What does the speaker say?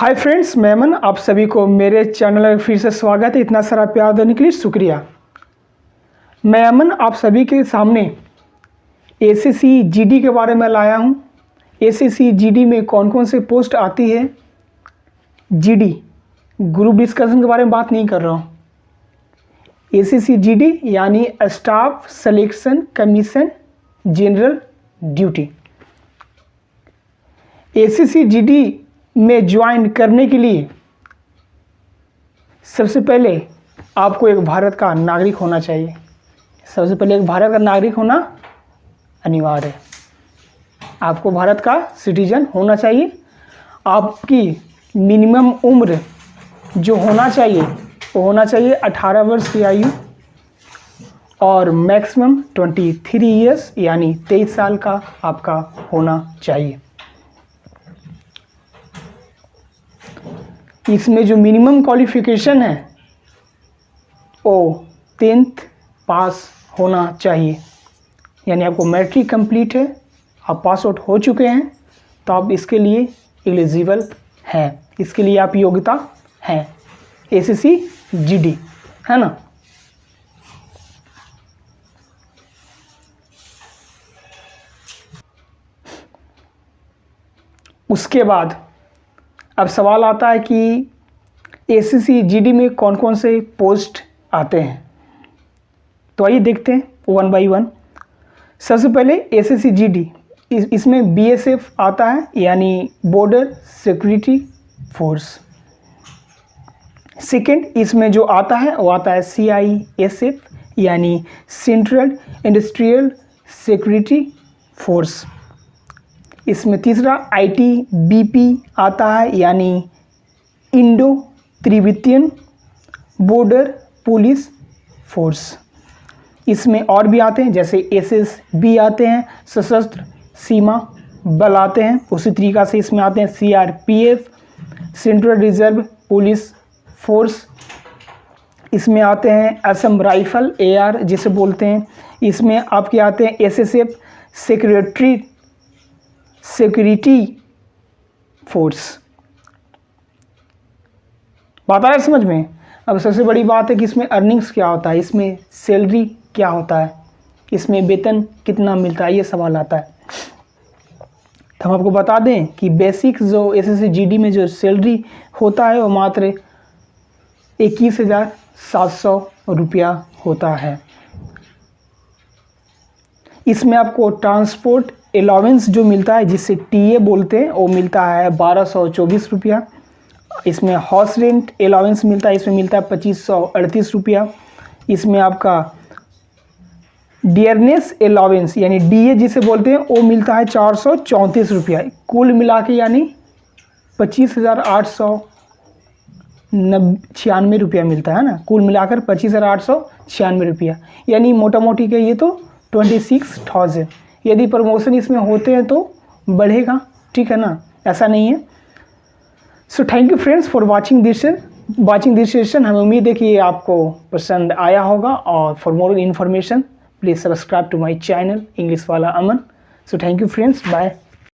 Hi friends, मैं अमन। आप सभी को मेरे चैनल में फिर से स्वागत है। इतना सारा प्यार देने के लिए शुक्रिया। मैं अमन आप सभी के सामने एसएससी जीडी के बारे में लाया हूं। एसएससी जीडी में कौन कौन से पोस्ट आती है। जीडी ग्रुप डिस्कशन के बारे में बात नहीं कर रहा हूं। एसएससी जीडी यानी staff selection commission general duty. SSC GD में ज्वाइन करने के लिए सबसे पहले आपको एक भारत का नागरिक होना चाहिए। सबसे पहले एक भारत का नागरिक होना अनिवार्य है। आपको भारत का सिटीजन होना चाहिए। आपकी मिनिमम उम्र जो होना चाहिए वो होना चाहिए 18 वर्ष की आयु और मैक्सिमम 23 ईयर्स यानी 23 साल का आपका होना चाहिए। इसमें जो मिनिमम क्वालिफिकेशन है वो 10th पास होना चाहिए, यानी आपको मैट्रिक कंप्लीट है, आप पास आउट हो चुके हैं तो आप इसके लिए एलिजिबल हैं। इसके लिए आप योग्यता हैं एसएससी जीडी, है ना। उसके बाद अब सवाल आता है कि एसएससी जीडी में कौन कौन से पोस्ट आते हैं। तो आइए देखते हैं वन बाय वन। सबसे पहले एसएससी जीडी, इसमें बीएसएफ आता है यानी बॉर्डर सिक्योरिटी फोर्स। सेकंड इसमें जो आता है वो आता है सीआईएसएफ यानी सेंट्रल इंडस्ट्रियल सिक्योरिटी फोर्स। इसमें तीसरा आईटीबीपी आता है यानी Indo Tibetan border police force. इसमें और भी आते हैं जैसे एसएसबी आते हैं, सशस्त्र सीमा बल आते हैं। उसी तरीक़ा से इसमें आते हैं CRPF central reserve police force. इसमें आते हैं असम राइफल एआर जिसे बोलते हैं। इसमें आपके आते हैं एसएसएफ सिक्योरिटी फोर्स। बात आ रहा है समझ में। अब सबसे बड़ी बात है कि इसमें अर्निंग्स क्या होता है, इसमें सैलरी क्या होता है, इसमें वेतन कितना मिलता है, ये सवाल आता है। तो हम आपको बता दें कि बेसिक जो एसएससी जीडी में जो सैलरी होता है वो मात्र 21,700 रुपया होता है। इसमें आपको ट्रांसपोर्ट अलाउंस जो मिलता है जिसे टीए बोलते हैं वो मिलता है 1224 रुपया। इसमें हाउस रेंट अलाउंस मिलता है, इसमें मिलता है 2538 रुपया। इसमें आपका डियरनेस अलाउंस यानी डीए जिसे बोलते हैं वो मिलता है 434 रुपया। कुल मिला के यानी 25,896 रुपया मिलता है ना। कुल मिलाकर 25,896 रुपया, यानी मोटा मोटी के ये तो 26,000। यदि प्रमोशन इसमें होते हैं तो बढ़ेगा, ठीक है ना, ऐसा नहीं है। सो thank you friends for watching this session. हमें उम्मीद है कि ये आपको पसंद आया होगा और for more information please subscribe to my channel English वाला Aman. So thank you friends, bye.